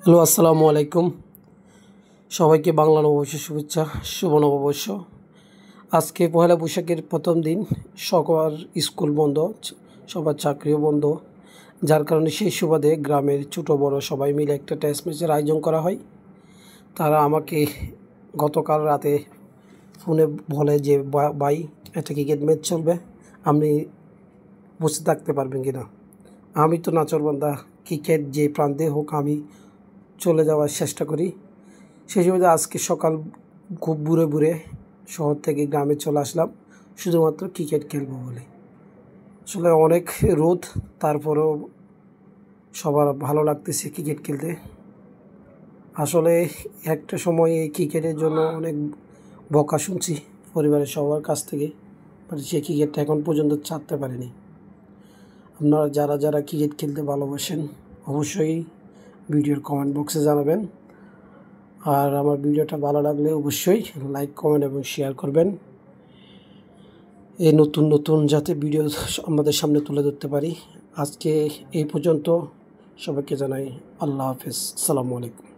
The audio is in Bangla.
হ্যালো, আসসালামু আলাইকুম। সবাইকে বাংলা নববর্ষের শুভেচ্ছা, শুভ নববর্ষ। আজকে পহেলা বৈশাখের প্রথম দিন, সবার স্কুল বন্ধ, সবার চাকরিও বন্ধ, যার কারণে সেই সুবাদে গ্রামের ছোটো বড় সবাই মিলে একটা টেস্ট ম্যাচের আয়োজন করা হয়। তারা আমাকে গতকাল রাতে ফোনে বলে যে ভাই, একটা ক্রিকেট ম্যাচ চলবে, আপনি বসে থাকতে পারবেন কি না। আমি তো নাচরবান্দা, ক্রিকেট যে প্রান্তে হোক আমি চলে যাওয়ার চেষ্টা করি। সেই সুবাদে আজকে সকাল খুব বুড়ে শহর থেকে গ্রামে চলে আসলাম শুধুমাত্র ক্রিকেট খেলবো বলে। আসলে অনেক রোদ, তারপরেও সবার ভালো লাগতেছে ক্রিকেট খেলতে। আসলে একটা সময় এই ক্রিকেটের জন্য অনেক বকা শুনছি পরিবারের সবার কাছ থেকে, বাট সে ক্রিকেটটা এখন পর্যন্ত ছাড়তে পারেনি। আপনারা যারা যারা ক্রিকেট খেলতে ভালোবাসেন অবশ্যই ভিডিওর কমেন্ট বক্সে জানাবেন। আর আমার ভিডিওটা ভালো লাগলে অবশ্যই লাইক, কমেন্ট এবং শেয়ার করবেন। এই নতুন নতুন যাতে ভিডিও আমাদের সামনে তুলে ধরতে পারি। আজকে এই পর্যন্ত, সবাইকে জানাই আল্লাহ হাফেজ, আসসালামু আলাইকুম।